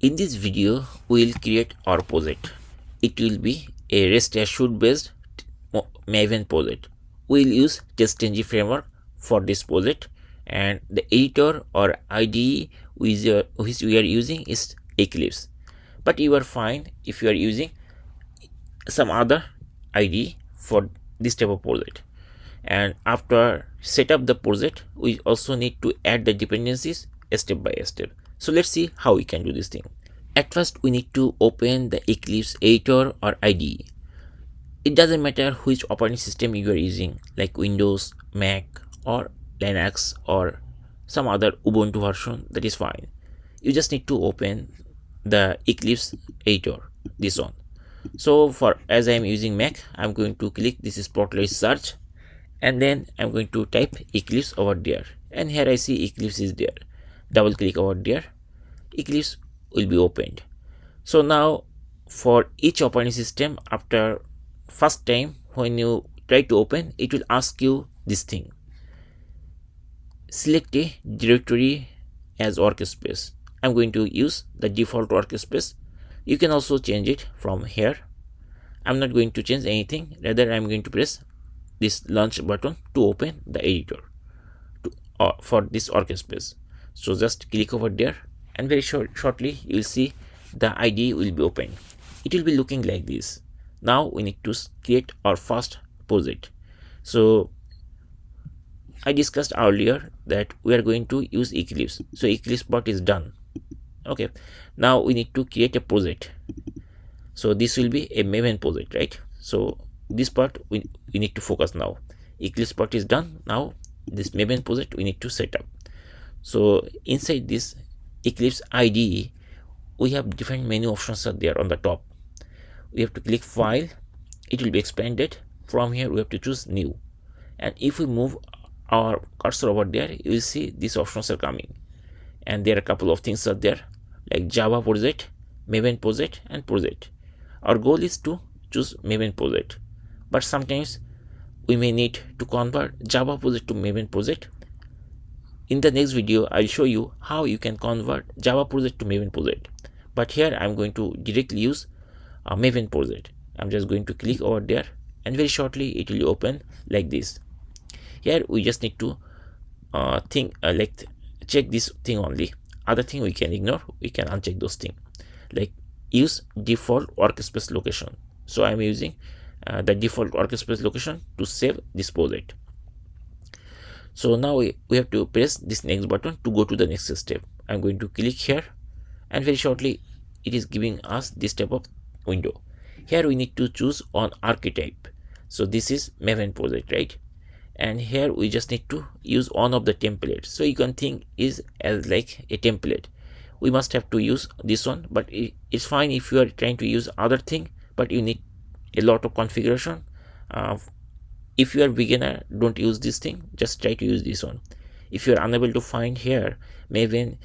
In this video, we will create our project. It will be a Rest Assured based Maven project. We will use TestNG framework for this project, and the editor or IDE which we are using is Eclipse. But you are fine if you are using some other IDE for this type of project. And after set up the project, we also need to add the dependencies step by step. So let's see how we can do this thing. At first, we need to open the Eclipse editor or IDE. It doesn't matter which operating system you are using, like Windows, Mac, or Linux, or some other Ubuntu version, that is fine. You just need to open the Eclipse editor, this one. So for as I am using Mac, I'm going to click this spotlight search, and then I'm going to type Eclipse over there, and here I see Eclipse is there. Double click over there, Eclipse will be opened. So now for each operating system, after first time when you try to open, it will ask you this thing: select a directory as workspace. I'm going to use the default workspace. You can also change it from here. I'm not going to change anything, rather I'm going to press this launch button to open the editor for this workspace. So just click over there, and very shortly you will see the IDE will be open. It will be looking like this. Now we need to create our first project. So I discussed earlier that we are going to use Eclipse. So Eclipse part is done. Okay, now we need to create a project. So this will be a Maven project, right? So this part we need to focus now. Eclipse part is done. Now this Maven project we need to set up. So inside this Eclipse IDE, we have different menu options are there on the top. We have to click File. It will be expanded. From here we have to choose New, and if we move our cursor over there, you will see these options are coming, and there are a couple of things are there like Java project, Maven project, and project. Our goal is to choose Maven project, but sometimes we may need to convert Java project to Maven project. In the next video, I'll show you how you can convert Java project to Maven project. But here I'm going to directly use a Maven project. I'm just going to click over there, and very shortly it will open like this. Here we just need to check this thing only. Other thing we can ignore. We can uncheck those things, like use default workspace location. So I'm using the default workspace location to save this project. So now we have to press this next button to go to the next step. I'm going to click here, and very shortly it is giving us this type of window. Here we need to choose on archetype. So this is Maven project, right? And here we just need to use one of the templates. So you can think is as like a template. We must have to use this one, but it's fine if you are trying to use other thing, but you need a lot of configuration. If you are beginner, don't use this thing, just try to use this one. If you are unable to find here Maven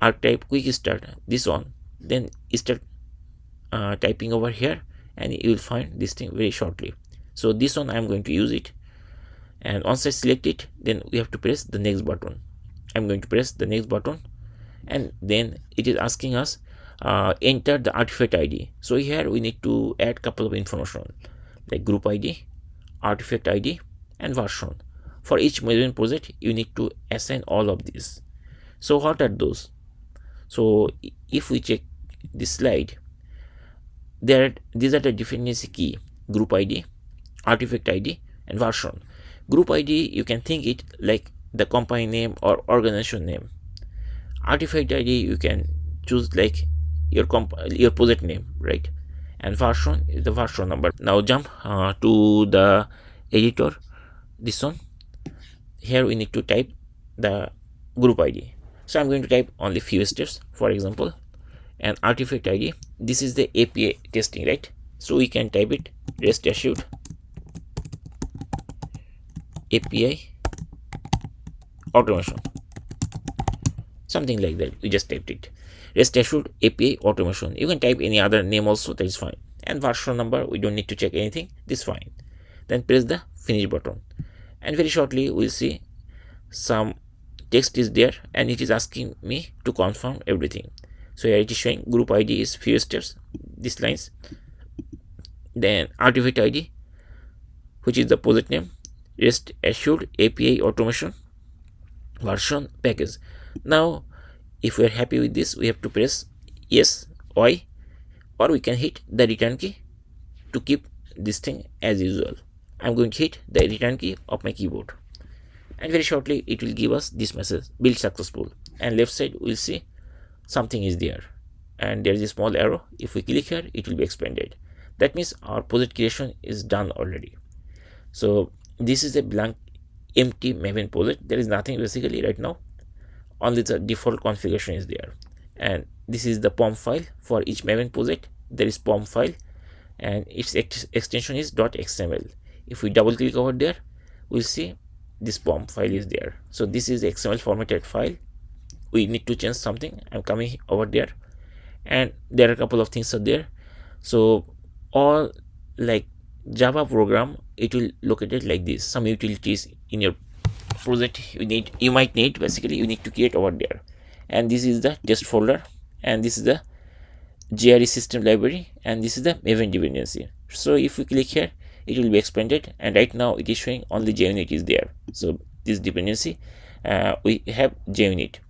archetype quick start, this one, then start typing over here, and you will find this thing very shortly. So this one I'm going to use it, and once I select it, then we have to press the next button. I'm going to press the next button, and then it is asking us enter the artifact ID. So here we need to add couple of information like group ID, artifact ID, and version. For each Maven project you need to assign all of these. So what are those? So if we check this slide, these are the dependency key: group ID, artifact ID, and version. Group ID, you can think it like the company name or organization name. Artifact ID, you can choose like your project name, right? And version is the version number. Now jump to the editor, this one. Here we need to type the group ID. So I'm going to type only FewSteps, for example, and artifact ID. This is the API testing, right? So we can type it Rest Assured API automation, something like that. We just typed it, Rest Assured API automation. You can type any other name also, that is fine. And version number, we don't need to check anything, this is fine. Then press the finish button, and very shortly we'll see some text is there, and it is asking me to confirm everything. So here it is showing group ID is FewSteps, these lines. Then artifact ID, which is the project name, Rest Assured API Automation, version, package. Now if we are happy with this, we have to press yes, Y, or we can hit the return key to keep this thing as usual. I'm going to hit the return key of my keyboard, and very shortly it will give us this message, build successful, and left side we'll see something is there, and there is a small arrow. If we click here, it will be expanded. That means our project creation is done already. So this is a blank empty Maven project. There is nothing basically right now, only the default configuration is there. And this is the POM file for each Maven project. There is POM file and its extension is .xml. If we double click over there, we'll see this POM file is there. So this is the XML formatted file. We need to change something. I'm coming over there, and there are a couple of things are there. So all like Java program, it will located like this. Some utilities in your project you might need, basically you need to create over there. And this is the test folder, and this is the JRE system library, and this is the Maven dependency. So if we click here, it will be expanded, and right now it is showing only JUnit is there. So this dependency, we have JUnit,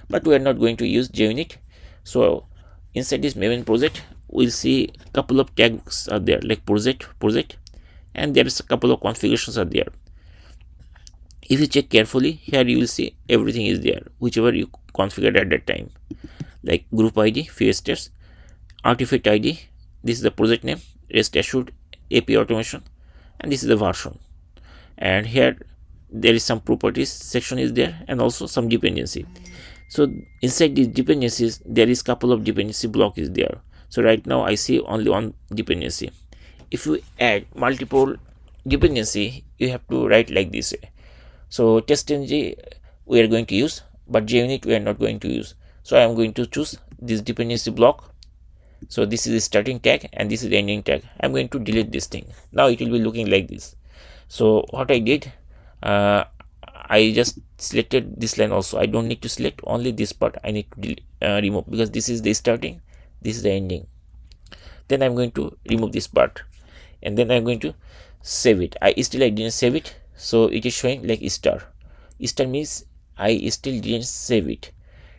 but we are not going to use JUnit. So inside this Maven project, we'll see a couple of tags are there, like project, and there is a couple of configurations are there. If you check carefully, here you will see everything is there, whichever you configured at that time, like group ID, FewSteps, artifact ID, this is the project name, Rest Assured API Automation, and this is the version. And here there is some properties section is there, and also some dependency. So inside these dependencies, there is couple of dependency block is there. So right now I see only one dependency. If you add multiple dependency, you have to write like this way. So testng we are going to use, but JUnit we are not going to use. So I am going to choose this dependency block. So this is the starting tag and this is the ending tag. I'm going to delete this thing. Now it will be looking like this. So what I did, I just selected this line also. I don't need to select, only this part I need to remove, because this is the starting, this is the ending. Then I'm going to remove this part, and then I'm going to save it. I didn't save it, so it is showing like star. Star means I still didn't save it.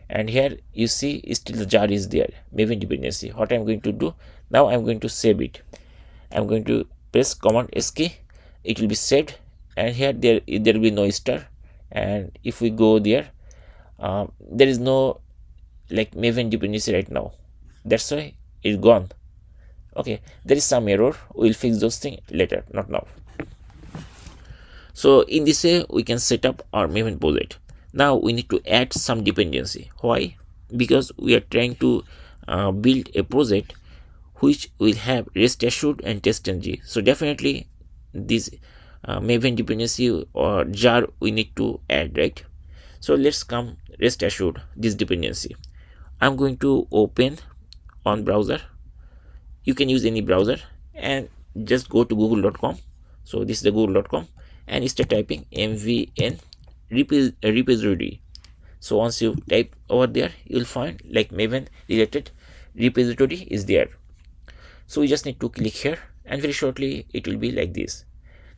And here you see still the jar is there, Maven dependency. What I'm going to do now, I'm going to save it. I'm going to press Command S key, it will be saved, and here there will be no star. And if we go there, there is no like Maven dependency right now, that's why it's gone. Okay, there is some error, we'll fix those things later, not now. So in this way we can set up our Maven project. Now we need to add some dependency. Why? Because we are trying to build a project which will have Rest Assured and testng. So definitely this Maven dependency or jar we need to add, right? So let's come Rest Assured this dependency. I'm going to open on browser. You can use any browser and just go to google.com. So this is the google.com, and start typing mvn repository. So once you type over there, you'll find like Maven related repository is there. So we just need to click here, and very shortly it will be like this.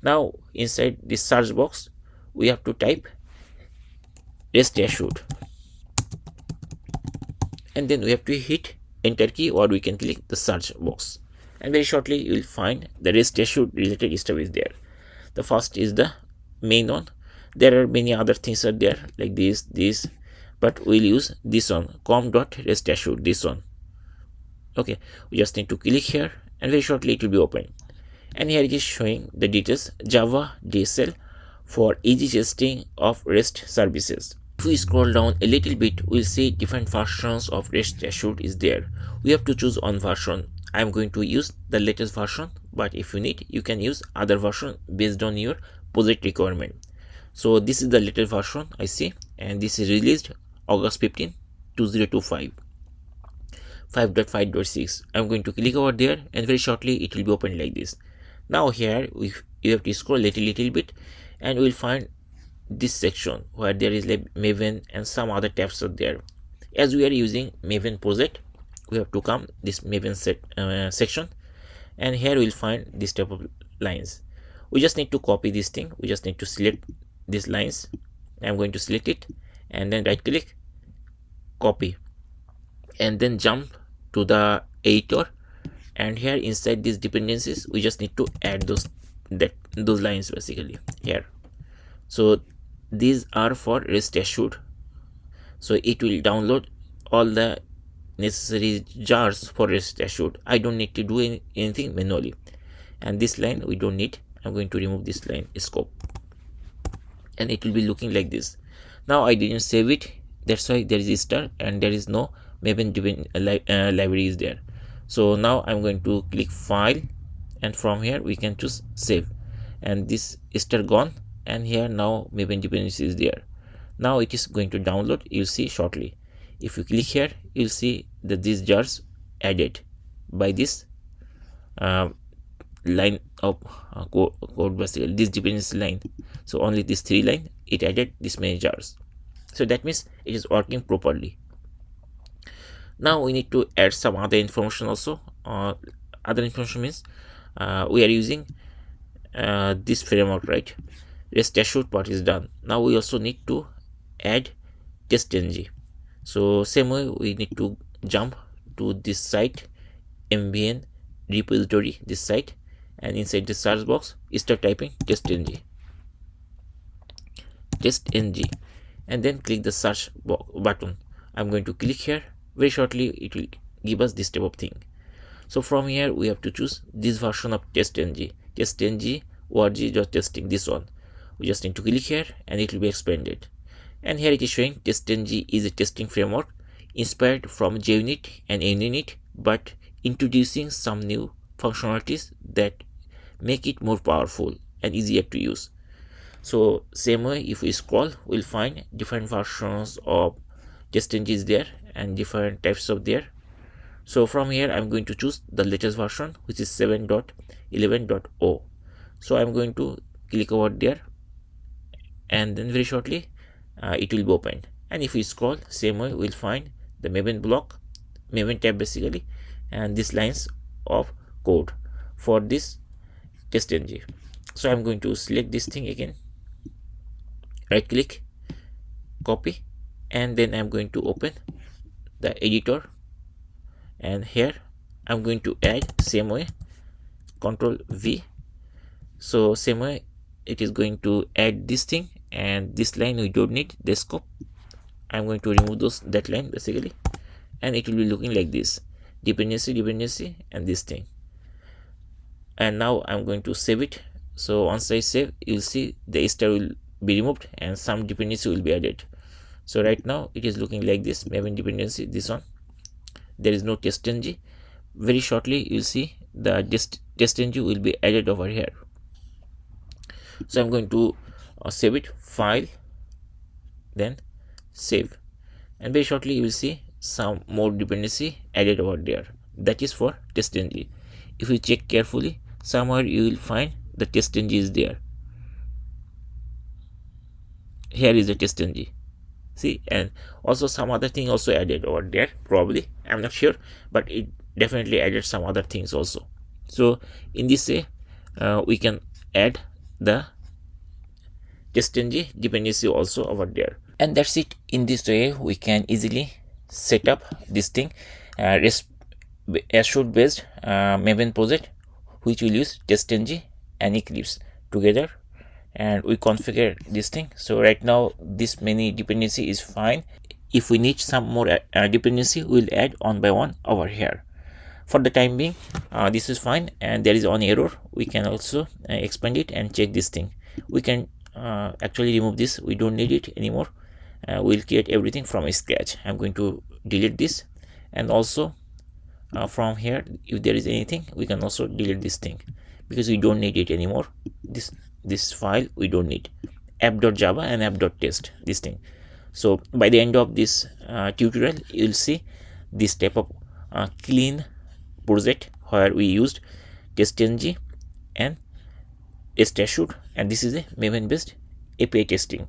Now inside this search box, we have to type Rest Assured, and then we have to hit enter key, or we can click the search box, and very shortly you will find the Rest Assured related stuff is there. The first is the main one. There are many other things are there like this, but we'll use this one, com.restassured, this one. Okay, we just need to click here, and very shortly it will be open. And here it is showing the details, Java DSL for easy testing of REST services. If we scroll down a little bit, we'll see different versions of Rest Assured is there. We have to choose one version. I'm going to use the latest version, but if you need, you can use other version based on your project requirement. So this is the latest version I see, and this is released August 15, 2025, 5.5.6. I'm going to click over there, and very shortly it will be open like this. Now here you have to scroll a little bit, and we'll find this section where there is like Maven and some other tabs are there. As we are using Maven project, we have to come this Maven section, and here we'll find this type of lines. We just need to copy this thing. We just need to select these lines. I'm going to select it and then right click, copy, and then jump to the editor, and here inside these dependencies we just need to add those lines basically here. So these are for Rest Assured, so it will download all the necessary jars for Rest Assured. I don't need to do anything manually. And this line we don't need. I'm going to remove this line scope, and it will be looking like this. Now I didn't save it, that's why there is a star and there is no Maven library is there. So now I'm going to click file, and from here we can choose save, and this star gone, and here now Maven dependency is there. Now it is going to download, you'll see shortly. If you click here, you'll see that these jars added by this line of code basically, this dependency line. So only this 3 line, it added this many jars. So that means it is working properly. Now we need to add some other information also. Other information means we are using this framework, right? Rest Assured part is done. Now we also need to add test.ng. So same way, we need to jump to this site, MVN repository, this site, and inside the search box start typing test.ng, and then click the search button. I'm going to click here. Very shortly it will give us this type of thing. So from here we have to choose this version of test.ng, org.testing, this one. We just need to click here and it will be expanded. And here it is showing test.ng is a testing framework inspired from JUnit and NUnit, but introducing some new functionalities that make it more powerful and easier to use. So same way, if we scroll, we'll find different versions of test.ng is there and different types of there. So from here I'm going to choose the latest version, which is 7.11.0. So I'm going to click over there, and then very shortly it will be opened. And if we scroll, same way, we'll find the Maven block, Maven tab basically, and these lines of code for this test.ng. So I'm going to select this thing again, right click, copy, and then I'm going to open the editor, and here I'm going to add same way, Control V. So same way it is going to add this thing, and this line we don't need, the scope. I'm going to remove that line basically, and it will be looking like this, dependency, and this thing. And now I'm going to save it. So once I save, you'll see the star will be removed and some dependency will be added. So right now it is looking like this, Maven dependency, this one. There is no test.ng. Very shortly you'll see the test.ng will be added over here. So I'm going to save it, file, then save, and very shortly you will see some more dependency added over there. That is for test.ng. If you check carefully, somewhere you will find the test.ng is there. Here is the test.ng. See, and also some other thing also added over there, probably, I'm not sure, but it definitely added some other things also. So in this way we can add the test.ng dependency also over there. And that's it. In this way we can easily set up this thing, Rest Assured based Maven project, which will use test.ng and Eclipse together, and we configure this thing. So right now this many dependency is fine. If we need some more dependency, we'll add one by one over here. For the time being this is fine, and there is one error. We can also expand it and check this thing. We can actually remove this, we don't need it anymore. We'll create everything from scratch. I'm going to delete this, and also from here if there is anything we can also delete this thing, because we don't need it anymore. This file we don't need, app.java and app.test, this thing. So by the end of this tutorial you'll see this type of clean project where we used test.ng and Rest Assured, and this is a Maven based API testing.